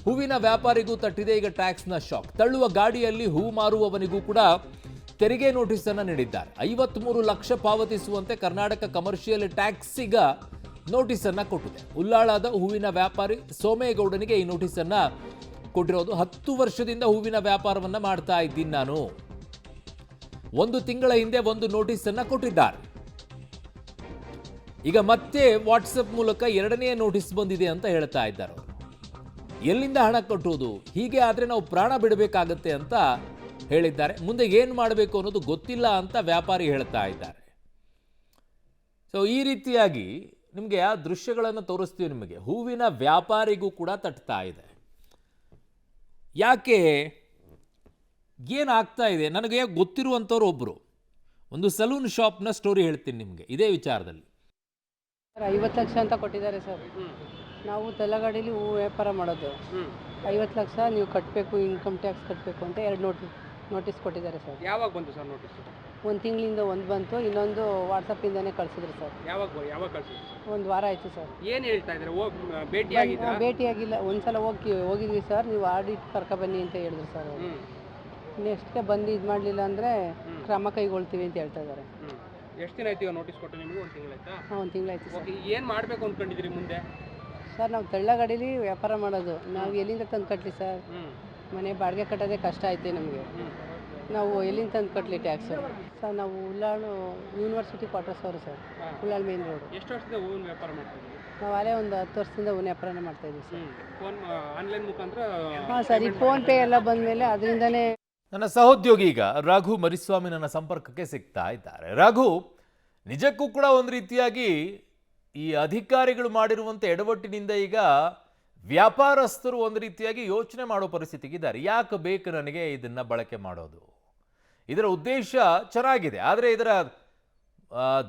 ಹೂವಿನ ವ್ಯಾಪಾರಿಗೂ ತಟ್ಟಿದೆ ಈಗ ಟ್ಯಾಕ್ಸ್ನ ಶಾಕ್. ತಳ್ಳುವ ಗಾಡಿಯಲ್ಲಿ ಹೂ ಮಾರುವವನಿಗೂ ಕೂಡ ತೆರಿಗೆ ನೋಟಿಸ್ ಅನ್ನು ನೀಡಿದ್ದಾರೆ. 53 ಲಕ್ಷ ಪಾವತಿಸುವಂತೆ ಕರ್ನಾಟಕ ಕಮರ್ಷಿಯಲ್ ಟ್ಯಾಕ್ಸ್ ಈಗ ನೋಟಿಸ್ ಅನ್ನ ಕೊಟ್ಟಿದೆ. ಉಳ್ಳಾಳದ ಹೂವಿನ ವ್ಯಾಪಾರಿ ಸೋಮೇಗೌಡನಿಗೆ ಈ ನೋಟಿಸ್ ಅನ್ನ ಕೊಟ್ಟಿರೋದು. 10 ವರ್ಷದಿಂದ ಹೂವಿನ ವ್ಯಾಪಾರವನ್ನ ಮಾಡ್ತಾ ಇದ್ದೀನಿ ನಾನು. 1 ತಿಂಗಳ ಹಿಂದೆ ಒಂದು ನೋಟಿಸ್ ಅನ್ನ ಕೊಟ್ಟಿದ್ದಾರೆ. ಈಗ ಮತ್ತೆ ವಾಟ್ಸಪ್ ಮೂಲಕ 2ನೇ ನೋಟಿಸ್ ಬಂದಿದೆ ಅಂತ ಹೇಳ್ತಾ ಇದ್ದಾರೆ. ಎಲ್ಲಿಂದ ಹಣ ಕಟ್ಟುವುದು? ಹೀಗೆ ಆದರೆ ನಾವು ಪ್ರಾಣ ಬಿಡಬೇಕಾಗತ್ತೆ ಅಂತ ಹೇಳಿದ್ದಾರೆ. ಮುಂದೆ ಏನು ಮಾಡಬೇಕು ಅನ್ನೋದು ಗೊತ್ತಿಲ್ಲ ಅಂತ ವ್ಯಾಪಾರಿ ಹೇಳ್ತಾ ಇದ್ದಾರೆ. ಸೊ ಈ ರೀತಿಯಾಗಿ ನಿಮಗೆ ಆ ದೃಶ್ಯಗಳನ್ನು ತೋರಿಸ್ತೀವಿ ನಿಮಗೆ. ಹೂವಿನ ವ್ಯಾಪಾರಿಗೂ ಕೂಡ ತಟ್ತಾ ಇದೆ. ಯಾಕೆ ಏನಾಗ್ತಾ ಇದೆ ನನಗೆ ಗೊತ್ತಿರುವಂಥವ್ರು ಒಬ್ಬರು ಒಂದು ಸಲೂನ್ ಶಾಪ್ನ ಸ್ಟೋರಿ ಹೇಳ್ತೀನಿ ನಿಮಗೆ ಇದೇ ವಿಚಾರದಲ್ಲಿ. 50 ಲಕ್ಷ ಅಂತ ಕೊಟ್ಟಿದ್ದಾರೆ ಸರ್. ನಾವು ತಲಗಾಡಿಲಿ ಹೂ ವ್ಯಾಪಾರ ಮಾಡೋದು. 50 ಲಕ್ಷ ನೀವು ಕಟ್ಟಬೇಕು, ಇನ್ಕಮ್ ಟ್ಯಾಕ್ಸ್ ಕಟ್ಟಬೇಕು ಅಂತ 2 ನೋಟಿಸ್ ಕೊಟ್ಟಿದ್ದಾರೆ ಸರ್. ಯಾವಾಗ ಬಂತು ಸರ್ ನೋಟಿಸ್? 1 ತಿಂಗಳಿಂದ ಒಂದು ಬಂತು, ಇನ್ನೊಂದು ವಾಟ್ಸಪ್ಪಿಂದನೇ ಕಳಿಸಿದ್ರು ಸರ್. ಯಾವಾಗ ಕಳಿಸಿದ್ರು? 1 ವಾರ ಆಯಿತು ಸರ್. ಏನು ಹೇಳ್ತಾ ಇದ್ದಾರೆ? ಭೇಟಿ ಆಗಿದ್ರಾ? ಭೇಟಿಯಾಗಿಲ್ಲ. ಒಂದ್ಸಲ ಹೋಗಿದ್ವಿ ಸರ್. ನೀವು ಆಡಿಟ್ ಕರ್ಕೊಬನ್ನಿ ಅಂತ ಹೇಳಿದ್ರು ಸರ್ ಅವರು. ನೆಕ್ಸ್ಟ್ಗೆ ಬಂದು ಇದು ಮಾಡಲಿಲ್ಲ ಅಂದರೆ ಕ್ರಮ ಕೈಗೊಳ್ತೀವಿ ಅಂತ ಹೇಳ್ತಾ ಇದ್ದಾರೆ. ಎಷ್ಟು ದಿನ ಆಯ್ತು ಈಗ ನೋಟಿಸ್ ಕೊಟ್ಟು ನಿಮಗೆ? 1 ತಿಂಗಳಾಯ್ತಾ? ಹಾಂ, 1 ತಿಂಗಳಾಯ್ತು ಸರ್. ಓಕೆ, ಏನು ಮಾಡಬೇಕು ಅಂದ್ಕೊಂಡಿದ್ದೀರಿ ಮುಂದೆ? ಸರ್ ನಾವು ತಳ್ಳಗಾಡೀಲಿ ವ್ಯಾಪಾರ ಮಾಡೋದು. ನಾವು ಎಲ್ಲಿಂದ ತಂದು ಕಟ್ಟಲಿ ಸರ್? ಮನೆ ಬಾಡಿಗೆ ಕಟ್ಟೋದೇ ಕಷ್ಟ ಐತೆ ನಮಗೆ. ನಾವು ಎಲ್ಲಿಂದ ತಂದು ಕಟ್ಟಲಿ ಟ್ಯಾಕ್ಸು? ಸರ್ ನಾವು ಉಳ್ಳಾಳು ಯೂನಿವರ್ಸಿಟಿ ಕ್ವಾರ್ಟರ್ಸ್ ಅವರು ಸರ್, ಉಳ್ಳಾಳು ಮೇನ್ ರೋಡು. ಎಷ್ಟು ವರ್ಷದಿಂದ ಹೂವಿನ ವ್ಯಾಪಾರ ಮಾಡ್ತೀವಿ? ನಾವು ಅಲ್ಲೇ ಒಂದು 10 ವರ್ಷದಿಂದ ಹೂವಿನ ವ್ಯಾಪಾರನೇ ಮಾಡ್ತಾಯಿದ್ದೀವಿ ಸರ್. ಫೋನ್ ಆನ್ಲೈನ್ ಮುಖಾಂತರ? ಹಾಂ ಸರ್, ಈ ಫೋನ್ಪೇ ಎಲ್ಲ ಬಂದಮೇಲೆ ಅದರಿಂದನೇ. ನನ್ನ ಸಹೋದ್ಯೋಗಿ ಈಗ ರಘು ಮರಿಸ್ವಾಮಿ ನನ್ನ ಸಂಪರ್ಕಕ್ಕೆ ಸಿಗ್ತಾ ಇದ್ದಾರೆ. ರಘು, ನಿಜಕ್ಕೂ ಕೂಡ ಒಂದು ರೀತಿಯಾಗಿ ಈ ಅಧಿಕಾರಿಗಳು ಮಾಡಿರುವಂಥ ಎಡವಟ್ಟಿನಿಂದ ಈಗ ವ್ಯಾಪಾರಸ್ಥರು ಒಂದು ರೀತಿಯಾಗಿ ಯೋಚನೆ ಮಾಡೋ ಪರಿಸ್ಥಿತಿಗಿದ್ದಾರೆ. ಯಾಕೆ ಬೇಕು ನನಗೆ ಇದನ್ನ ಬಳಕೆ ಮಾಡೋದು? ಇದರ ಉದ್ದೇಶ ಚೆನ್ನಾಗಿದೆ, ಆದರೆ ಇದರ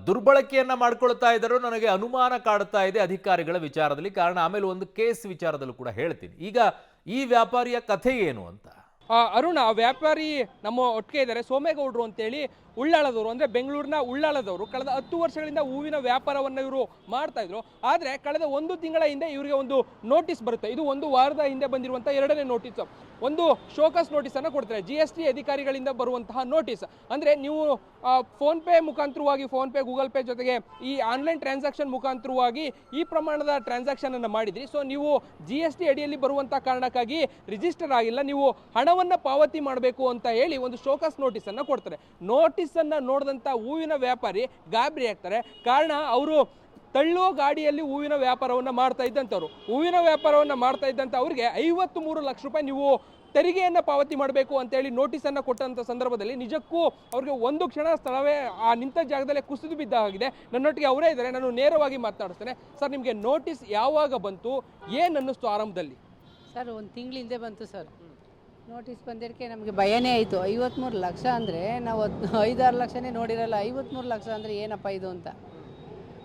ದುರ್ಬಳಕೆಯನ್ನ ಮಾಡ್ಕೊಳ್ತಾ ಇದ್ದಾರೋ ನನಗೆ ಅನುಮಾನ ಕಾಡ್ತಾ ಇದೆ ಅಧಿಕಾರಿಗಳ ವಿಚಾರದಲ್ಲಿ. ಕಾರಣ ಆಮೇಲೆ ಒಂದು ಕೇಸ್ ವಿಚಾರದಲ್ಲೂ ಕೂಡ ಹೇಳ್ತೀನಿ. ಈಗ ಈ ವ್ಯಾಪಾರಿಯ ಕಥೆ ಏನು ಅಂತ. ಅರುಣ, ವ್ಯಾಪಾರಿ ನಮ್ಮ ಒಟ್ಟಿಗೆ ಇದ್ದಾರೆ, ಸೋಮೇಗೌಡರು ಅಂತೇಳಿ, ಉಳ್ಳಾಳದವರು, ಅಂದರೆ ಬೆಂಗಳೂರಿನ ಉಳ್ಳಾಳದವರು. ಕಳೆದ 10 ವರ್ಷಗಳಿಂದ ಹೂವಿನ ವ್ಯಾಪಾರವನ್ನು ಇವರು ಮಾಡ್ತಾ ಇದ್ರು. ಆದರೆ ಕಳೆದ 1 ತಿಂಗಳ ಹಿಂದೆ ಇವರಿಗೆ ಒಂದು ನೋಟಿಸ್ ಬರುತ್ತೆ. ಇದು 1 ವಾರದ ಹಿಂದೆ ಬಂದಿರುವಂಥ 2ನೇ ನೋಟಿಸ್. ಒಂದು ಶೋಕಸ್ ನೋಟಿಸನ್ನು ಕೊಡ್ತಾರೆ, GST ಅಧಿಕಾರಿಗಳಿಂದ ಬರುವಂತಹ ನೋಟಿಸ್. ಅಂದರೆ ನೀವು ಫೋನ್ಪೇ ಮುಖಾಂತರವಾಗಿ, ಫೋನ್ಪೇ, ಗೂಗಲ್ ಪೇ ಜೊತೆಗೆ ಈ ಆನ್ಲೈನ್ ಟ್ರಾನ್ಸಾಕ್ಷನ್ ಮುಖಾಂತರವಾಗಿ ಈ ಪ್ರಮಾಣದ ಟ್ರಾನ್ಸಾಕ್ಷನ್ ಅನ್ನು ಮಾಡಿದ್ರಿ. ಸೊ ನೀವು GST ಅಡಿಯಲ್ಲಿ ಬರುವಂಥ ಕಾರಣಕ್ಕಾಗಿ ರಿಜಿಸ್ಟರ್ ಆಗಿಲ್ಲ, ನೀವು ಹಣವನ್ನು ಪಾವತಿ ಮಾಡಬೇಕು ಅಂತ ಹೇಳಿ ಒಂದು ಶೋಕಸ್ ನೋಟಿಸನ್ನು ಕೊಡ್ತಾರೆ. ನೋಟಿಸನ್ನು ನೋಡಿದಂಥ ಹೂವಿನ ವ್ಯಾಪಾರಿ ಗಾಬರಿ ಆಗ್ತಾರೆ. ಕಾರಣ, ಅವರು ತಳ್ಳೋ ಗಾಡಿಯಲ್ಲಿ ಹೂವಿನ ವ್ಯಾಪಾರವನ್ನು ಮಾಡ್ತಾ ಇದ್ದಂಥವ್ರು. ಹೂವಿನ ವ್ಯಾಪಾರವನ್ನು ಮಾಡ್ತಾ ಇದ್ದಂಥ ಅವ್ರಿಗೆ 53 ಲಕ್ಷ ರೂಪಾಯಿ ನೀವು ತೆರಿಗೆಯನ್ನು ಪಾವತಿ ಮಾಡಬೇಕು ಅಂತೇಳಿ ನೋಟಿಸನ್ನು ಕೊಟ್ಟಂಥ ಸಂದರ್ಭದಲ್ಲಿ ನಿಜಕ್ಕೂ ಅವ್ರಿಗೆ ಒಂದು ಕ್ಷಣ ಸ್ಥಳವೇ ಆ ನಿಂತ ಜಾಗದಲ್ಲೇ ಕುಸಿದು ಬಿದ್ದ ಹಾಗಿದೆ. ನನ್ನೊಟ್ಟಿಗೆ ಅವರೇ ಇದ್ದಾರೆ, ನಾನು ನೇರವಾಗಿ ಮಾತನಾಡಿಸ್ತೇನೆ. ಸರ್, ನಿಮಗೆ ನೋಟಿಸ್ ಯಾವಾಗ ಬಂತು? ಏನು ಅನ್ನಿಸ್ತು ಆರಂಭದಲ್ಲಿ? ಸರ್ 1 ತಿಂಗಳ ಹಿಂದೆ ಬಂತು ಸರ್ ನೋಟಿಸ್. ಬಂದಿದ್ದಕ್ಕೆ ನಮಗೆ ಭಯನೇ ಆಯಿತು. 53 ಲಕ್ಷ ಅಂದರೆ ನಾವು 5-6 ಲಕ್ಷನೇ ನೋಡಿರಲ್ಲ. 53 ಲಕ್ಷ ಅಂದರೆ ಏನಪ್ಪ ಇದು ಅಂತ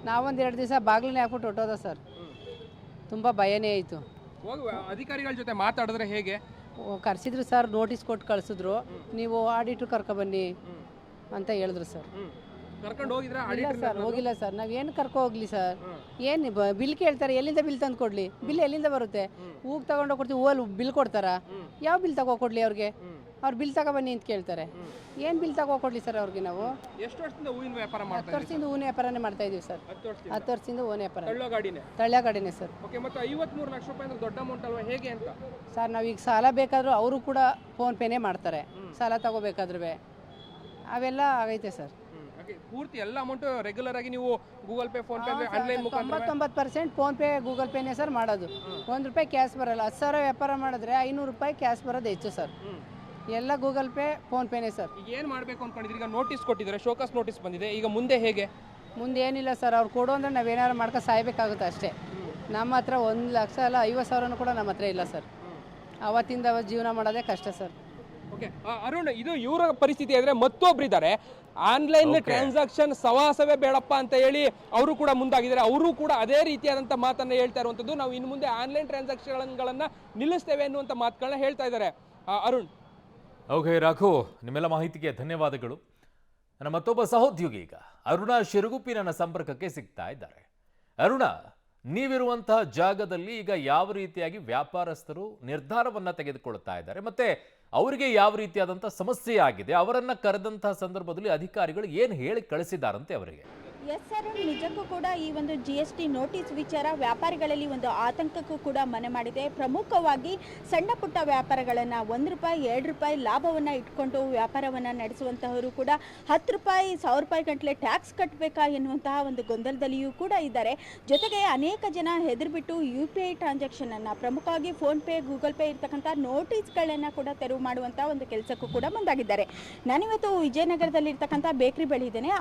ನಾವೊಂದು 2 ದಿವಸ ಬಾಗಿಲನ್ನೇ ಹಾಕ್ಬಿಟ್ಟು ಹೊಟ್ಟೋದ ಸರ್. ತುಂಬ ಭಯನೇ ಆಯಿತು. ಅಧಿಕಾರಿಗಳ ಜೊತೆ ಮಾತಾಡಿದ್ರೆ ಹೇಗೆ? ಕರೆಸಿದ್ರು ಸರ್, ನೋಟಿಸ್ ಕೊಟ್ಟು ಕಳಿಸಿದ್ರು. ನೀವು ಆಡಿಟ್ರು ಕರ್ಕೊಬನ್ನಿ ಅಂತ ಹೇಳಿದ್ರು ಸರ್. ಕರ್ಕೊಂಡು ಹೋಗಿದ್ರೆ? ಇಲ್ಲ ಸರ್, ಹೋಗಿಲ್ಲ ಸರ್. ನಾವೇನು ಕರ್ಕೊ ಹೋಗ್ಲಿ ಸರ್? ಏನು ಬಿಲ್ ಕೇಳ್ತಾರೆ, ಎಲ್ಲಿಂದ ಬಿಲ್ ತಂದು ಕೊಡಲಿ? ಬಿಲ್ ಎಲ್ಲಿಂದ ಬರುತ್ತೆ? ಹೂವು ತಗೊಂಡೋಗಿ ಕೊಡ್ತೀವಿ, ಹೂವಲ್ಲಿ ಬಿಲ್ ಕೊಡ್ತಾರಾ? ಯಾವ ಬಿಲ್ ತಗೋಕೊಡ್ಲಿ ಅವ್ರಿಗೆ? ಅವ್ರು ಬಿಲ್ ತಗೊಬನ್ನಿ ಅಂತ ಕೇಳ್ತಾರೆ. ಏನು ಬಿಲ್ ತಗೋಕೊಡ್ಲಿ ಸರ್ ಅವ್ರಿಗೆ? ನಾವು ಎಷ್ಟು ವರ್ಷದಿಂದ ಹೂವಿನ ವ್ಯಾಪಾರ 10 ವರ್ಷದಿಂದ ಹೂವಿನ ವ್ಯಾಪಾರನೇ ಮಾಡ್ತಾ ಇದೀವಿ ಸರ್. 10 ವರ್ಷದಿಂದ ಹೂವಿನ ವ್ಯಾಪಾರ. ತಳ್ಳಗಾಡಿನೇ ಸರ್. ಓಕೆ, ಮತ್ತು 53 ಲಕ್ಷ ರೂಪಾಯಿ ಅಂದ್ರೆ ದೊಡ್ಡ ಅಮೌಂಟ್ ಅಲ್ವಾ? ಹೇಗೆ ಅಂತ ಸರ್, ನಾವೀಗ ಸಾಲ ಬೇಕಾದ್ರೂ ಅವರು ಕೂಡ ಫೋನ್ಪೇನೇ ಮಾಡ್ತಾರೆ. ಸಾಲ ತಗೋಬೇಕಾದ್ರೂ ಅವೆಲ್ಲ ಆಗೈತೆ ಸರ್. ಪೂರ್ತಿ ಎಲ್ಲ ಅಮೌಂಟ್ ರೆಗ್ಯುಲರ್ ಆಗಿ ನೀವು Google pay, phone pay, online ಮುಖಾಂತರ? 99% ಫೋನ್ಪೇ, ಗೂಗಲ್ ಪೇನೇ ಸರ್ ಮಾಡೋದು. 1 ರೂಪಾಯಿ ಕ್ಯಾಶ್ ಬರಲ್ಲ. 10,000 ವ್ಯಾಪಾರ ಮಾಡಿದ್ರೆ 500 ರೂಪಾಯಿ ಕ್ಯಾಶ್ ಬರೋದು ಹೆಚ್ಚು ಸರ್. ಎಲ್ಲ ಗೂಗಲ್ ಪೇ, ಫೋನ್ ಪೇನೇ ಸರ್. ಈಗ ಏನು ಮಾಡಬೇಕು ಅಂದ್ಕೊಂಡಿದ್ದೀರಿ? ಈಗ ನೋಟಿಸ್ ಕೊಟ್ಟಿದ್ದಾರೆ, ಶೋಕಸ್ ನೋಟಿಸ್ ಬಂದಿದೆ. ಈಗ ಮುಂದೆ ಹೇಗೆ? ಮುಂದೆ ಏನಿಲ್ಲ ಸರ್, ಅವ್ರು ಕೊಡು ಅಂದರೆ ನಾವೇನಾದ್ರು ಮಾಡ್ಕೊ ಸಾಯ್ಬೇಕಾಗುತ್ತೆ ಅಷ್ಟೇ. ನಮ್ಮ ಹತ್ರ 1 ಲಕ್ಷ ಅಲ್ಲ, 50,000 ಕೂಡ ನಮ್ಮ ಹತ್ರ ಇಲ್ಲ ಸರ್. ಅವತ್ತಿಂದ ಜೀವನ ಮಾಡೋದೇ ಕಷ್ಟ ಸರ್. ಓಕೆ ಅರುಣ್, ಇದು ಇವರ ಪರಿಸ್ಥಿತಿ ಆದರೆ ಮತ್ತೊಬ್ಬರಿದ್ದಾರೆ, ಆನ್ಲೈನ್ ಟ್ರಾನ್ಸಾಕ್ಷನ್ ಸವಾಸವೇ ಬೇಡಪ್ಪ ಅಂತ ಹೇಳಿ ಅವರು ಕೂಡ ಮುಂದಾಗಿದ್ದಾರೆ. ಅವರು ಕೂಡ ಅದೇ ರೀತಿಯಾದಂಥ ಮಾತನ್ನು ಹೇಳ್ತಾ ಇರುವಂಥದ್ದು. ನಾವು ಇನ್ನು ಮುಂದೆ ಆನ್ಲೈನ್ ಟ್ರಾನ್ಸಾಕ್ಷನ್ಗಳನ್ನು ನಿಲ್ಲಿಸ್ತೇವೆ ಅನ್ನುವಂಥ ಮಾತುಗಳನ್ನ ಹೇಳ್ತಾ ಇದ್ದಾರೆ. ಅರುಣ್. ಓಕೆ ರಘು, ನಿಮ್ಮೆಲ್ಲ ಮಾಹಿತಿಗೆ ಧನ್ಯವಾದಗಳು. ನನ್ನ ಮತ್ತೊಬ್ಬ ಸಹೋದ್ಯೋಗಿ ಈಗ ಅರುಣ ಶಿರಗುಪ್ಪಿ ನನ್ನ ಸಂಪರ್ಕಕ್ಕೆ ಸಿಗ್ತಾ ಇದ್ದಾರೆ. ಅರುಣ, ನೀವಿರುವಂತಹ ಜಾಗದಲ್ಲಿ ಈಗ ಯಾವ ರೀತಿಯಾಗಿ ವ್ಯಾಪಾರಸ್ಥರು ನಿರ್ಧಾರವನ್ನ ತೆಗೆದುಕೊಳ್ತಾ ಇದ್ದಾರೆ, ಮತ್ತೆ ಅವರಿಗೆ ಯಾವ ರೀತಿಯಾದಂಥ ಸಮಸ್ಯೆ ಆಗಿದೆ, ಅವರನ್ನ ಕರೆದಂತಹ ಸಂದರ್ಭದಲ್ಲಿ ಅಧಿಕಾರಿಗಳು ಏನು ಹೇಳಿ ಕಳಿಸಿದಾರಂತೆ ಅವರಿಗೆ? ಎಸ್ ಸರ್, ನಿಜಕ್ಕೂ ಕೂಡ ಈ ಒಂದು GST ನೋಟಿಸ್ ವಿಚಾರ ವ್ಯಾಪಾರಿಗಳಲ್ಲಿ ಒಂದು ಆತಂಕಕ್ಕೂ ಕೂಡ ಮನೆ ಮಾಡಿದೆ. ಪ್ರಮುಖವಾಗಿ ಸಣ್ಣ ಪುಟ್ಟ ವ್ಯಾಪಾರಗಳನ್ನು ₹1, ₹2 ಲಾಭವನ್ನು ಇಟ್ಕೊಂಡು ವ್ಯಾಪಾರವನ್ನು ನಡೆಸುವಂತಹವರು ಕೂಡ ₹10, ₹1000 ಗಂಟಲೆ ಟ್ಯಾಕ್ಸ್ ಕಟ್ಟಬೇಕಾ ಎನ್ನುವಂತಹ ಒಂದು ಗೊಂದಲದಲ್ಲಿಯೂ ಕೂಡ ಇದ್ದಾರೆ. ಜೊತೆಗೆ ಅನೇಕ ಜನ ಹೆದರ್ಬಿಟ್ಟು UPI ಟ್ರಾನ್ಸಾಕ್ಷನನ್ನು, ಪ್ರಮುಖವಾಗಿ ಫೋನ್ಪೇ, ಗೂಗಲ್ ಪೇ ಇರ್ತಕ್ಕಂಥ ನೋಟಿಸ್ಗಳನ್ನು ಕೂಡ ತೆರವು ಮಾಡುವಂಥ ಒಂದು ಕೆಲಸಕ್ಕೂ ಕೂಡ ಮುಂದಾಗಿದ್ದಾರೆ. ನಾನಿವತ್ತು ವಿಜಯನಗರದಲ್ಲಿರ್ತಕ್ಕಂಥ ಬೇಕ್ರಿ ಬಳಿ ಇದ್ದೇನೆ.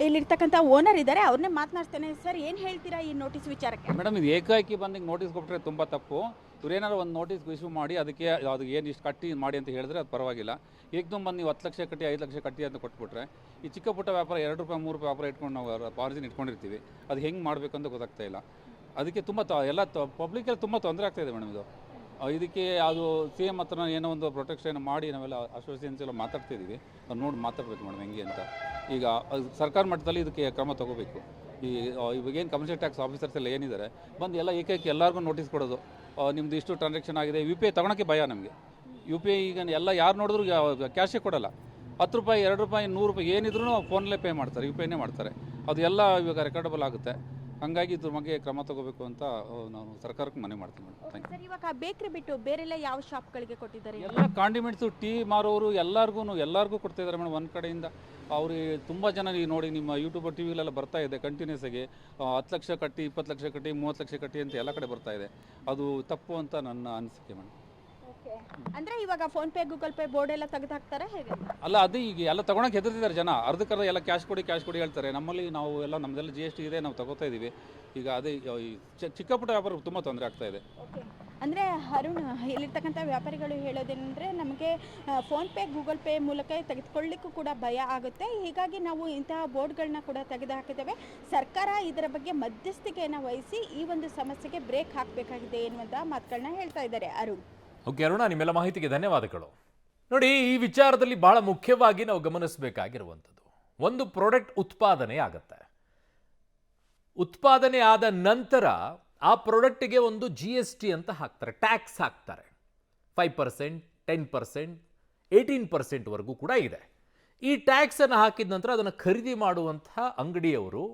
ಇಲ್ಲಿರ್ತಕ್ಕಂಥ ಓನರ್ ಇದ್ದಾರೆ, ಅವ್ರನ್ನೇ ಮಾತನಾಡ್ತೇನೆ. ಸರ್, ಏನು ಹೇಳ್ತೀರಾ ಈ ನೋಟಿಸ್ ವಿಚಾರಕ್ಕೆ? ಮೇಡಮ್, ಇದು ಏಕಾಏಕಿ ಬಂದು ನೋಟಿಸ್ ಕೊಟ್ಟರೆ ತುಂಬ ತಪ್ಪು. ಇವ್ರೇನಾದ್ರು ಒಂದು ನೋಟಿಸ್ ಇಶ್ಯೂ ಮಾಡಿ ಅದಕ್ಕೆ ಅದು ಏನು ಇಷ್ಟು ಕಟ್ಟಿ ಮಾಡಿ ಅಂತ ಹೇಳಿದ್ರೆ ಅದು ಪರವಾಗಿಲ್ಲ. ಏಕದಮ್ ಬಂದು ನೀವು 10 ಲಕ್ಷ ಕಟ್ಟಿ 5 ಲಕ್ಷ ಕಟ್ಟಿ ಅಂತ ಕೊಟ್ಬಿಟ್ರೆ ಈ ಚಿಕ್ಕ ಪುಟ್ಟ ವ್ಯಾಪಾರ ₹2, ₹3 ವ್ಯಾಪಾರ ಇಟ್ಕೊಂಡು ನಾವು ಮಾರ್ಜಿನ್ ಇಟ್ಕೊಂಡಿರ್ತೀವಿ, ಅದು ಹೆಂಗೆ ಮಾಡಬೇಕು ಅಂತ ಗೊತ್ತಾಗ್ತಾ ಇಲ್ಲ. ಅದಕ್ಕೆ ತುಂಬ ಎಲ್ಲ ಪಬ್ಲಿಕಲ್ಲಿ ತುಂಬ ತೊಂದರೆ ಆಗ್ತಾಯಿದೆ ಮೇಡಮ್. ಇದಕ್ಕೆ ಅದು CM ಹತ್ರ ಏನೋ ಒಂದು ಪ್ರೊಟೆಕ್ಷನ್ ಮಾಡಿ ನಾವೆಲ್ಲ ಅಸೋಸಿಯೇಷನ್ಸ್ ಎಲ್ಲ ಮಾತಾಡ್ತಿದ್ದೀವಿ. ಅದು ನೋಡಿ ಮಾತಾಡಬೇಕು ಮೇಡಮ್ ಹೆಂಗೆ ಅಂತ. ಈಗ ಸರ್ಕಾರ ಮಟ್ಟದಲ್ಲಿ ಇದಕ್ಕೆ ಕ್ರಮ ತಗೋಬೇಕು. ಇವಾಗೇನು ಕಮರ್ಷಿಯಲ್ ಟ್ಯಾಕ್ಸ್ ಆಫೀಸರ್ಸ್ ಎಲ್ಲ ಏನಿದ್ದಾರೆ ಬಂದು ಎಲ್ಲ ಏಕೈಕಿ ಎಲ್ಲರಿಗೂ ನೋಟಿಸ್ ಕೊಡೋದು, ನಿಮ್ಮದು ಇಷ್ಟು ಟ್ರಾನ್ಸಾಕ್ಷನ್ ಆಗಿದೆ. UPI ತೊಗೊಳಕ್ಕೆ ಭಯ ನಮಗೆ. UPI ಈಗ ಎಲ್ಲ ಯಾರು ನೋಡಿದ್ರು ಕ್ಯಾಶೇ ಕೊಡೋಲ್ಲ. ₹10, ₹2, ₹100 ಏನಿದ್ರು ಫೋನಲ್ಲೇ ಪೇ ಮಾಡ್ತಾರೆ, UPIನೇ ಮಾಡ್ತಾರೆ. ಅದು ಎಲ್ಲ ಇವಾಗ ರೆಕಾರ್ಡಬಲ್ ಆಗುತ್ತೆ. ಹಾಗಾಗಿ ಇದ್ರ ಬಗ್ಗೆ ಕ್ರಮ ತಗೋಬೇಕು ಅಂತ ನಾನು ಸರ್ಕಾರಕ್ಕೆ ಮನವಿ ಮಾಡ್ತೀನಿ ಮೇಡಮ್. ಸರ್, ಇವಾಗ ಬೇಕ್ರಿ ಬಿಟ್ಟು ಬೇರೆಲ್ಲ ಯಾವ ಶಾಪ್ಗಳಿಗೆ ಕೊಟ್ಟಿದ್ದಾರೆ? ಎಲ್ಲ ಕಾಂಡಿಮೆಂಟ್ಸು, ಟೀ ಮಾರೋರು ಎಲ್ಲರಿಗೂ ಕೊಡ್ತಾ ಇದ್ದಾರೆ ಮೇಡಮ್. ಒಂದು ಕಡೆಯಿಂದ ಅವ್ರಿಗೆ ತುಂಬ ಜನ ನೋಡಿ ನಿಮ್ಮ ಯೂಟ್ಯೂಬ್ TVಗಳೆಲ್ಲ ಬರ್ತಾ ಇದೆ ಕಂಟಿನ್ಯೂಸ್ ಆಗಿ 10 ಲಕ್ಷ ಕಟ್ಟಿ, 20 ಲಕ್ಷ ಕಟ್ಟಿ, 30 ಲಕ್ಷ ಕಟ್ಟಿ ಅಂತ ಎಲ್ಲ ಕಡೆ ಬರ್ತಾ ಇದೆ. ಅದು ತಪ್ಪು ಅಂತ ನನ್ನ ಅನಿಸಿಕೆ ಮೇಡಮ್. ಅಂದ್ರೆ ಇವಾಗ ಫೋನ್ಪೇ, ಗೂಗಲ್ ಪೇ ಬೋರ್ಡ್ ಎಲ್ಲ ತೆಗೆದು ಹಾಕ್ತಾರೆ ಹೇಗೆ? ಅಲ್ಲ, ಅದು ಈಗ ಎಲ್ಲ ತಗೊಳಕ್ಕೆ ಹೆದರ್ತಿದ್ದಾರೆ ಜನ. ಅರ್ಧಕ್ಕರ್ಧ ಎಲ್ಲ ಕ್ಯಾಶ್ ಕೊಡಿ ಹೇಳ್ತಾರೆ. ನಮ್ಮಲ್ಲಿ ನಾವು ಎಲ್ಲ ನಮ್ಮದೆಲ್ಲ GST ಇದೆ, ನಾವು ತಗೋತಾ ಇದ್ದೀವಿ. ಈಗ ಅದೇ ಚಿಕ್ಕ ಪುಟ್ಟ ವ್ಯಾಪಾರ ತುಂಬ ತೊಂದರೆ ಆಗ್ತಾ ಇದೆ. ಅಂದರೆ ಅರುಣ್, ಇಲ್ಲಿರ್ತಕ್ಕಂಥ ವ್ಯಾಪಾರಿಗಳು ಹೇಳೋದೇನೆಂದರೆ ನಮಗೆ ಫೋನ್ಪೇ, ಗೂಗಲ್ ಪೇ ಮೂಲಕ ತೆಗೆದುಕೊಳ್ಳಿಕ್ಕೂ ಕೂಡ ಭಯ ಆಗುತ್ತೆ. ಹೀಗಾಗಿ ನಾವು ಇಂತಹ ಬೋರ್ಡ್ಗಳನ್ನ ಕೂಡ ತೆಗೆದು ಹಾಕಿದ್ದೇವೆ. ಸರ್ಕಾರ ಇದರ ಬಗ್ಗೆ ಮಧ್ಯಸ್ಥಿಕೆಯನ್ನು ವಹಿಸಿ ಈ ಒಂದು ಸಮಸ್ಯೆಗೆ ಬ್ರೇಕ್ ಹಾಕಬೇಕಾಗಿದೆ ಎನ್ನುವಂಥ ಮಾತುಗಳನ್ನ ಹೇಳ್ತಾ ಇದ್ದಾರೆ ಅರುಣ್. ಓಕೆ ಅರುಣ, ನಿಮ್ಮೆಲ್ಲ ಮಾಹಿತಿಗೆ ಧನ್ಯವಾದಗಳು. ನೋಡಿ, ಈ ವಿಚಾರದಲ್ಲಿ ಬಹಳ ಮುಖ್ಯವಾಗಿ ನಾವು ಗಮನಿಸಬೇಕಾಗಿರುವಂಥದ್ದು, ಒಂದು ಪ್ರಾಡಕ್ಟ್ ಉತ್ಪಾದನೆ ಆಗತ್ತೆ. ಉತ್ಪಾದನೆ ಆದ ನಂತರ ಆ ಪ್ರಾಡಕ್ಟಿಗೆ ಒಂದು GST ಅಂತ ಹಾಕ್ತಾರೆ, ಟ್ಯಾಕ್ಸ್ ಹಾಕ್ತಾರೆ. 5%, 10%, 18% ಕೂಡ ಇದೆ. ಈ ಟ್ಯಾಕ್ಸನ್ನು ಹಾಕಿದ ನಂತರ ಅದನ್ನು ಖರೀದಿ ಮಾಡುವಂತಹ ಅಂಗಡಿಯವರು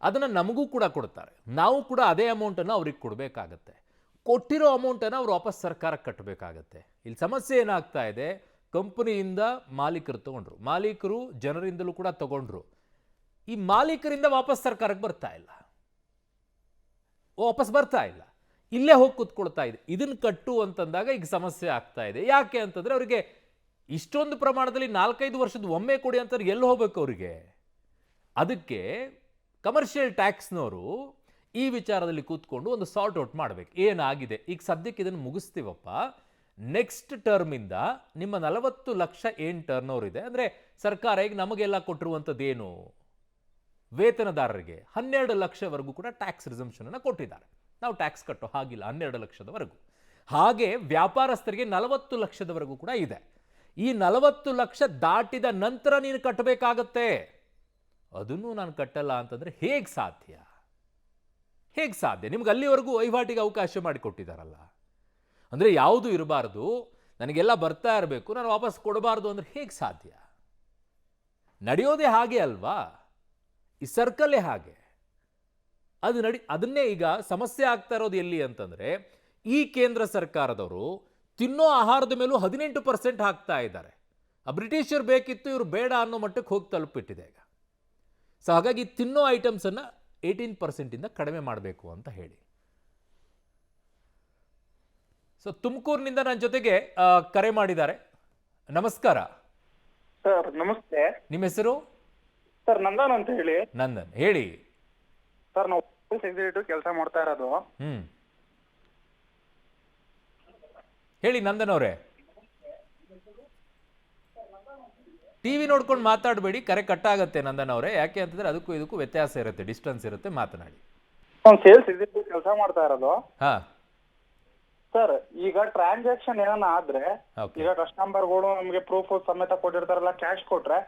ಅದನ್ನು ನಮಗೂ ಕೂಡ ಕೊಡ್ತಾರೆ. ನಾವು ಕೂಡ ಅದೇ ಅಮೌಂಟನ್ನು ಅವ್ರಿಗೆ ಕೊಡಬೇಕಾಗತ್ತೆ. ಕೊಟ್ಟಿರೋ ಅಮೌಂಟನ್ನು ಅವರು ವಾಪಸ್ ಸರ್ಕಾರಕ್ಕೆ ಕಟ್ಟಬೇಕಾಗತ್ತೆ. ಇಲ್ಲಿ ಸಮಸ್ಯೆ ಏನಾಗ್ತಾ ಇದೆ, ಕಂಪನಿಯಿಂದ ಮಾಲೀಕರು ತಗೊಂಡ್ರು, ಮಾಲೀಕರು ಜನರಿಂದಲೂ ಕೂಡ ತಗೊಂಡ್ರು. ಈ ಮಾಲೀಕರಿಂದ ವಾಪಸ್ ಸರ್ಕಾರಕ್ಕೆ ಬರ್ತಾ ಇಲ್ಲ, ಇಲ್ಲೇ ಹೋಗಿ ಕೂತ್ಕೊಳ್ತಾ ಇದೆ. ಇದನ್ನು ಕಟ್ಟು ಅಂತಂದಾಗ ಈಗ ಸಮಸ್ಯೆ ಆಗ್ತಾ ಇದೆ. ಯಾಕೆ ಅಂತಂದ್ರೆ ಅವರಿಗೆ ಇಷ್ಟೊಂದು ಪ್ರಮಾಣದಲ್ಲಿ 4-5 ವರ್ಷದ ಒಮ್ಮೆ ಕೊಡಿ ಅಂತಾರೆ, ಎಲ್ಲಿ ಹೋಗ್ಬೇಕು ಅವರಿಗೆ? ಅದಕ್ಕೆ ಕಮರ್ಷಿಯಲ್ ಟ್ಯಾಕ್ಸ್ನವರು ಈ ವಿಚಾರದಲ್ಲಿ ಕೂತ್ಕೊಂಡು ಒಂದು ಸಾರ್ಟ್ ಔಟ್ ಮಾಡಬೇಕು. ಏನಾಗಿದೆ ಈಗ ಸದ್ಯಕ್ಕೆ ಇದನ್ನು ಮುಗಿಸ್ತೀವಪ್ಪ, ನೆಕ್ಸ್ಟ್ ಟರ್ಮಿಂದ ನಿಮ್ಮ 40 ಲಕ್ಷ ಏನು ಟರ್ನ್ ಓವರ್ ಇದೆ ಅಂದರೆ ಸರ್ಕಾರ ಈಗ ನಮಗೆಲ್ಲ ಕೊಟ್ಟಿರುವಂಥದ್ದೇನು, ವೇತನದಾರರಿಗೆ 12 ಲಕ್ಷವರೆಗೂ ಕೂಡ ಟ್ಯಾಕ್ಸ್ ರಿಸಂಪ್ಷನನ್ನು ಕೊಟ್ಟಿದ್ದಾರೆ. ನಾವು ಟ್ಯಾಕ್ಸ್ ಕಟ್ಟೋ ಹಾಗಿಲ್ಲ 12 ಲಕ್ಷದವರೆಗೂ. ಹಾಗೆ ವ್ಯಾಪಾರಸ್ಥರಿಗೆ 40 ಲಕ್ಷದವರೆಗೂ ಕೂಡ ಇದೆ. ಈ 40 ಲಕ್ಷ ದಾಟಿದ ನಂತರ ನೀನು ಕಟ್ಟಬೇಕಾಗತ್ತೆ. ಅದನ್ನು ನಾನು ಕಟ್ಟಲ್ಲ ಅಂತಂದರೆ ಹೇಗೆ ಸಾಧ್ಯ? ನಿಮ್ಗೆ ಅಲ್ಲಿವರೆಗೂ ವಹಿವಾಟಿಗೆ ಅವಕಾಶ ಮಾಡಿಕೊಟ್ಟಿದ್ದಾರಲ್ಲ. ಅಂದರೆ ಯಾವುದು ಇರಬಾರ್ದು, ನನಗೆಲ್ಲ ಬರ್ತಾ ಇರಬೇಕು, ನಾನು ವಾಪಸ್ ಕೊಡಬಾರ್ದು ಅಂದರೆ ಹೇಗೆ ಸಾಧ್ಯ? ನಡೆಯೋದೇ ಹಾಗೆ ಅಲ್ವಾ? ಈ ಸರ್ಕಲ್ಲೇ ಹಾಗೆ. ಅದನ್ನೇ ಈಗ ಸಮಸ್ಯೆ ಆಗ್ತಾ ಇರೋದು ಎಲ್ಲಿ ಅಂತಂದರೆ, ಈ ಕೇಂದ್ರ ಸರ್ಕಾರದವರು ತಿನ್ನೋ ಆಹಾರದ ಮೇಲೂ 18% ಹಾಕ್ತಾ ಇದ್ದಾರೆ. ಆ ಬ್ರಿಟಿಷರು ಬೇಕಿತ್ತು, ಇವರು ಬೇಡ ಅನ್ನೋ ಮಟ್ಟಕ್ಕೆ ಹೋಗಿ ತಲುಪಿಟ್ಟಿದೆ ಈಗ. ಸೊ ಹಾಗಾಗಿ ತಿನ್ನೋ ಐಟಮ್ಸನ್ನು 18% ಕಡಿಮೆ ಮಾಡಬೇಕು ಅಂತ ಹೇಳಿ. ಸೊ ತುಮಕೂರಿನಿಂದ ನನ್ನ ಜೊತೆಗೆ ಕರೆ ಮಾಡಿದ್ದಾರೆ. ನಮಸ್ಕಾರ ಸರ್. ನಮಸ್ತೆ. ನಿಮ್ಮ ಹೆಸರು? ಸರ್, ನಂದನ್ ಅಂತ ಹೇಳಿ. ನಂದನ್, ಹೇಳಿ ಸರ್. ನಾವು ಎಕ್ಸಿಕ್ಯೂಟಿವ್ ಕೆಲಸ ಮಾಡ್ತಾ ಇರೋದು. ಹೇಳಿ ನಂದನ್ ಅವರೇ. ಟಿವಿ ನೋಡ್ಕೊಂಡು ಮಾತಾಡಬೇಡಿ, ಕರೆ ಕಟ್ಟಾಗತ್ತೆ ನಂದನ್ ಅವರೇ. ಯಾಕೆ ಅಂತಂದ್ರೆ ಅದಕ್ಕೂ ಇದಕ್ಕೂ ವ್ಯತ್ಯಾಸ ಇರುತ್ತೆ, ಡಿಸ್ಟೆನ್ಸ್ ಇರುತ್ತೆ, ಮಾತನಾಡಿ. ಸೇಲ್ಸ್ ಎಕ್ಸಿಕ್ಯೂಟಿವ್ ಕೆಲಸ ಮಾಡ್ತಾ ಇರೋದು. ಹಾ, ಸರ್ ಈಗ ಟ್ರಾನ್ಸಾಕ್ಷನ್ ಏನಾನ ಆದ್ರೆ ಓಕೆ ಈಗ ಕಸ್ಟಮರ್ಗಳು ನಮ್ಗೆ ಪ್ರೂಫ್ ಸಮೇತ ಕೊಟ್ಟಿರ್ತಾರಲ್ಲ, ಕ್ಯಾಶ್ ಕೊಟ್ರೆ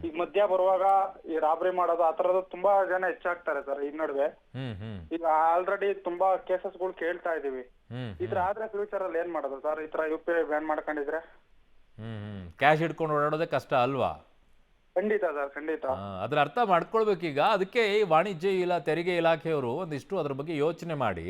ಈಗ ಮಧ್ಯ ಬರುವಾಗ ಈ ರಾಬರಿ ಮಾಡೋದು ಆ ತರದ್ದು ತುಂಬಾ ಜನ ಹೆಚ್ಚಾಗ್ತಾರೆ ಸರ್ ಈ ನಡುವೆ. ಈಗ ಆಲ್ರೆಡಿ ತುಂಬಾ ಕೇಸಸ್ಗಳು ಕೇಳ್ತಾ ಇದೀವಿ. ಇದ್ರ ಆದ್ರೆ ಫ್ಯೂಚರ್ ಅಲ್ಲಿ ಏನ್ ಮಾಡೋದು ಸರ್? ಈ ತರ UPI ಬ್ಯಾನ್ ಮಾಡ್ಕೊಂಡಿದ್ರೆ ಕ್ಯಾಶ್ ಇಟ್ಕೊಂಡು ಓಡಾಡೋದೇ ಕಷ್ಟ ಅಲ್ವಾ? ಖಂಡಿತ ಸರ್, ಖಂಡಿತ. ಅದ್ರ ಅರ್ಥ ಮಾಡ್ಕೊಳ್ಬೇಕೀಗ. ಅದಕ್ಕೆ ಈ ವಾಣಿಜ್ಯ ತೆರಿಗೆ ಇಲಾಖೆಯವರು ಒಂದಿಷ್ಟು ಅದ್ರ ಬಗ್ಗೆ ಯೋಚನೆ ಮಾಡಿ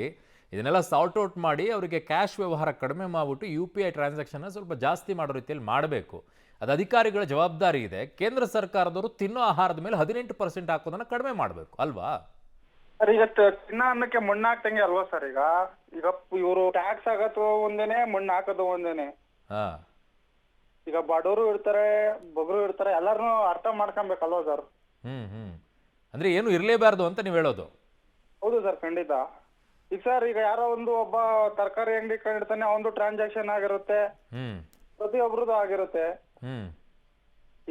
ಇದನ್ನೆಲ್ಲ ಸಾರ್ಟ್ ಔಟ್ ಮಾಡಿ ಅವರಿಗೆ ಕ್ಯಾಶ್ ವ್ಯವಹಾರ ಕಡಿಮೆ ಮಾಡಿಬಿಟ್ಟು UPI ಟ್ರಾನ್ಸಾಕ್ಷನ್ನ ಸ್ವಲ್ಪ ಜಾಸ್ತಿ ಮಾಡೋ ರೀತಿಯಲ್ಲಿ ಮಾಡಬೇಕು. ಅದು ಅಧಿಕಾರಿಗಳ ಜವಾಬ್ದಾರಿ ಇದೆ. ಕೇಂದ್ರ ಸರ್ಕಾರದವರು ತಿನ್ನೋ ಆಹಾರದ ಮೇಲೆ 18% ಹಾಕೋದನ್ನ ಕಡಿಮೆ ಮಾಡಬೇಕು ಅಲ್ವಾ? ಸರ್ ಈಗ ಚಿನ್ನ ಅನ್ನಕ್ಕೆ ಮಣ್ಣು ಹಾಕ್ತಂಗೆ ಅಲ್ವಾ ಸರ್? ಈಗ ಈಗ ಇವರು ಟ್ಯಾಕ್ಸ್ ಆಗತ್ತು ಒಂದೇನೆ, ಮಣ್ಣು ಹಾಕೋದು ಒಂದೇನೆ. ಹಾಂ, ಈಗ ಬಡವರು ಇರ್ತಾರೆ, ಬಗ್ರು ಇರ್ತಾರೆ, ಎಲ್ಲಾರನು ಅರ್ಥ ಮಾಡ್ಕೊಬೇಕಲ್ವಾ ಸರ್? ಅಂದ್ರೆ ಏನು ಇರಲೇಬಾರ್ದು ಅಂತ ನೀವು ಹೇಳೋದು? ಹೌದು ಸರ್, ಖಂಡಿತ. ಈಗ ಸರ್ ಈಗ ಯಾರೋ ಒಬ್ಬ ತರಕಾರಿ ಅಂಗಡಿ ಕಂಡಿರ್ತಾನೆ, ಅವನದು ಟ್ರಾನ್ಸಾಕ್ಷನ್ ಆಗಿರುತ್ತೆ, ಪ್ರತಿಯೊಬ್ರದ್ದು ಆಗಿರುತ್ತೆ.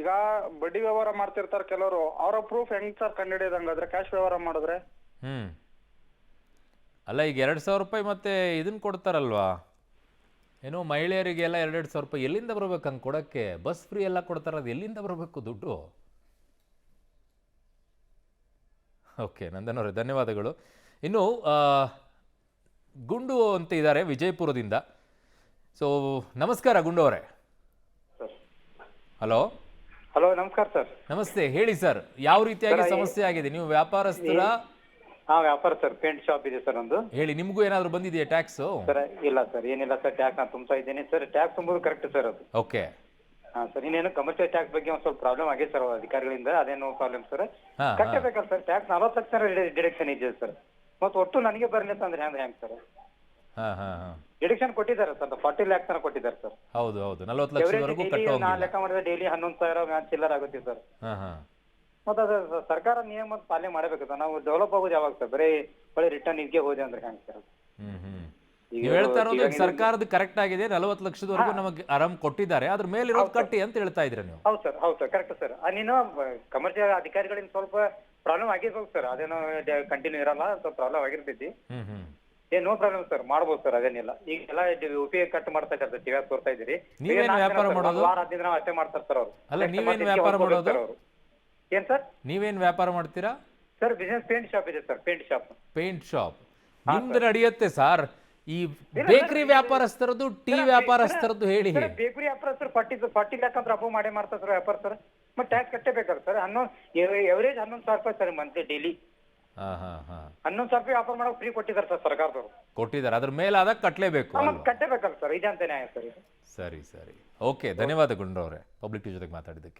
ಈಗ ಬಡ್ಡಿ ವ್ಯವಹಾರ ಮಾಡ್ತಿರ್ತಾರೆ ಕೆಲವರು, ಅವರ ಪ್ರೂಫ್ ಹೆಂಗ್ ಸರ್ ಕಂಡಿಡಿಯೋದಂಗಾದ್ರೆ ಕ್ಯಾಶ್ ವ್ಯವಹಾರ ಮಾಡಿದ್ರೆ? ಅಲ್ಲ, ಈಗ 2,000 ರೂಪಾಯಿ ಮತ್ತೆ ಇದನ್ನ ಕೊಡ್ತಾರಲ್ವಾ, ಏನೋ ಮಹಿಳೆಯರಿಗೆಲ್ಲ 2,000 ರೂಪಾಯಿ ಎಲ್ಲಿಂದ ಬರ್ಬೇಕು ಹಂಗೆ ಕೊಡೋಕ್ಕೆ? ಬಸ್ ಫ್ರೀ ಎಲ್ಲ ಕೊಡ್ತಾರೆ, ಅದು ಎಲ್ಲಿಂದ ಬರಬೇಕು ದುಡ್ಡು? ಓಕೆ ನಂದನ್ ಅವರೇ, ಧನ್ಯವಾದಗಳು. ಇನ್ನು ಗುಂಡು ಅಂತ ಇದ್ದಾರೆ ವಿಜಯಪುರದಿಂದ. ಸೊ ನಮಸ್ಕಾರ ಗುಂಡು ಅವರೇ. ಹಲೋ ಹಲೋ, ನಮಸ್ಕಾರ ಸರ್. ನಮಸ್ತೆ, ಹೇಳಿ ಸರ್, ಯಾವ ರೀತಿಯಾಗಿ ಸಮಸ್ಯೆ ಆಗಿದೆ? ನೀವು ವ್ಯಾಪಾರಸ್ಥರ? ಹಾ, ವ್ಯಾಪಾರ ಸರ್, ಪೇಂಟ್ ಶಾಪ್ ಇದೆ ಸರ್ ಒಂದು. ಹೇಳಿ, ನಿಮಗೂ ಏನಾದರೂ ಬಂದಿದೆಯಾ ಟ್ಯಾಕ್ಸ್? ಸರ್ ಇಲ್ಲ ಸರ್, ಏನಿಲ್ಲ ಸರ್, ಟ್ಯಾಕ್ಸ್ ನಾನು ತುಂಬ್ತಾ ಇದ್ದೀನಿ ಸರ್. ಟ್ಯಾಕ್ಸ್ ತುಂಬೋದು ಕರೆಕ್ಟ್ ಸರ್ ಅದು. ಓಕೆ. ಹಾ ಸರ್, ಇನ್ನೇನು ಕಮರ್ಷಿಯಲ್ ಟ್ಯಾಕ್ಸ್ ಬಗ್ಗೆ ಒಂದು ಸ್ವಲ್ಪ ಪ್ರಾಬ್ಲಮ್ ಆಗಿದೆ ಸರ್ ಅಧಿಕಾರಿಗಳಿಂದ. ಅದೇನೋ ಪ್ರಾಬ್ಲಮ್ ಸರ್. ಕಟ್ಟಬೇಕಲ್ಲ ಸರ್ ಟ್ಯಾಕ್ಸ್? 40 ಲಕ್ಷ ಡಿಡಕ್ಷನ್ ಇದೆ ಸರ್. ಮತ್ತೆ ಒಟ್ಟು ನನಗೆ ಬರಲಿ ಅಂದ್ರೆ ಹೆಂಗ್ ಸರ್? ಡಿಡಕ್ಷನ್ ಕೊಟ್ಟಿದ್ದಾರೆ ಸರ್, 40 lakhs ಕೊಟ್ಟಿದ್ದಾರೆ ಸರ್. ಹೌದು ಹೌದು, 40 ಲಕ್ಷವರೆಗೂ ಕಟ್ಟೋಂಗಿಲ್ಲ. ನಾನು ಲೆಕ್ಕ ಮಾಡಿದ್ರೆ ಡೈಲಿ 11,000 ಮ್ಯಾಚ್ ಚಿಲ್ಲರ್ ಆಗುತ್ತೆ ಸರ್. ಮತ್ತೆ ಅದು ಸರ್ಕಾರ ನಿಯಮ ಪಾಲನೆ ಮಾಡಬೇಕು ಸರ್. ನಾವು ಡೆವಲಪ್ ಆಗೋದು ಯಾವಾಗ ಸರ್? ಬರೀ ಒಳ್ಳೆ ರಿಟರ್ನ್ ಇದಕ್ಕೆ ಹೋದೆ ಅಂದ್ರೆ ಹೆಂಗ್ ಸರ್? ನೀವು ಹೇಳ್ತಾ ಇರೋದು ಸರ್ಕಾರದ ಕರೆಕ್ಟ್ ಆಗಿದೆ, 40 ಲಕ್ಷದವರೆಗೂ ನಮಗೆ ಆರಾಮ್ ಕೊಟ್ಟಿದ್ದಾರೆ, ಅದ್ರ ಮೇಲೆ ಇರೋದು ಕಟ್ಟಿ ಅಂತ ಹೇಳ್ತಾ ಇದ್ರೆ ನೀವು? ಹೌದು ಸರ್, ಹೌದು ಸರ್, ಕರೆಕ್ಟ್ ಸರ್. ನೀನು ಕಮರ್ಷಿಯಲ್ ಅಧಿಕಾರಿಗಳಿಂದ ಸ್ವಲ್ಪ ಪ್ರಾಬ್ಲಮ್ ಆಗಿರ್ಬೋದು ಸರ್, ಅದೇನೋ ಕಂಟಿನ್ಯೂ ಇರಲ್ಲ, ಸ್ವಲ್ಪ ಪ್ರಾಬ್ಲಮ್ ಆಗಿರ್ತೈತಿ. ನೋ ಪ್ರಾಬ್ಲಮ್ ಸರ್, ಮಾಡ್ಬೋದು ಸರ್, ಅದೇನಿಲ್ಲ. ಈಗ ಎಲ್ಲ UPI ಕಟ್ ಮಾಡ್ತಾ ಇದ್ದಾರೆ, ಟಿವಿ ತೋರ್ತಾ ಇದ್ದೀರಿ. ನೀವೇನು ವ್ಯಾಪಾರ ಮಾಡೋದು? ವಾರ ಹದಿನೈದು ದಿನ ಅಷ್ಟೇ ಮಾಡ್ತಾರೆ ಸರ್ ಅವರು. ಅಲ್ಲ, ನೀವೇನು ವ್ಯಾಪಾರ ಮಾಡೋದು? ಏನ್ ಸರ್? ನೀವೇನು ವ್ಯಾಪಾರ ಮಾಡ್ತೀರಾ ಸರ್? ಬಿಸಿನೆಸ್ ಪೇಂಟ್ ಶಾಪ್ ಇದೆ sir, paint shop. Paint shop ನಿಮ್ದು ನಡೆಯುತ್ತೆ ಸರ್. ಈ ಬೇಕರಿ ವ್ಯಾಪಾರಸ್ಥರದ್ದು, ಟೀ ವ್ಯಾಪಾರಸ್ಥರದ್ದು ಹೇಳಿ. ಬೇಕರಿ ವ್ಯಾಪಾರಸ್ಥರು 40 lakh ಅಂತ ಅಪ್ರೂವ್ ಮಾಡೇ ಮಾಡ್ತಾರೆ ಸರ್ ವ್ಯಾಪಾರ ಸರ್. ಮತ್ತೆ ಟ್ಯಾಕ್ಸ್ ಕಟ್ಟಬೇಕಲ್ಲ ಸರ್. ಎವರೇಜ್ 11,000 ರೂಪಾಯಿ ಸರ್ ಮಂತ್ಲಿ ಡೈಲಿ. 11,000 ರೂಪಾಯಿ ವ್ಯಾಪಾರ ಮಾಡೋಕೆ ಫ್ರೀ ಕೊಟ್ಟಿದ್ದಾರೆ ಸರ್ ಸರ್ಕಾರದವರು. ಕೊಟ್ಟಿದ್ದಾರೆ, ಅದ್ರ ಮೇಲಾದಾಗ ಕಟ್ಟಲೇಬೇಕು, ಕಟ್ಟಬೇಕಲ್ಲ ಸರ್, ಇದಂತ ನ್ಯಾಯ ಸರ್. ಸರಿ ಸರಿ, ಓಕೆ, ಧನ್ಯವಾದ ಗುಂಡ್ರವ್ರೆ ಪಬ್ಲಿಕ್ ಟಿವಿ ಜೊತೆಗೆ ಮಾತಾಡಿದ್ದಕ್ಕೆ.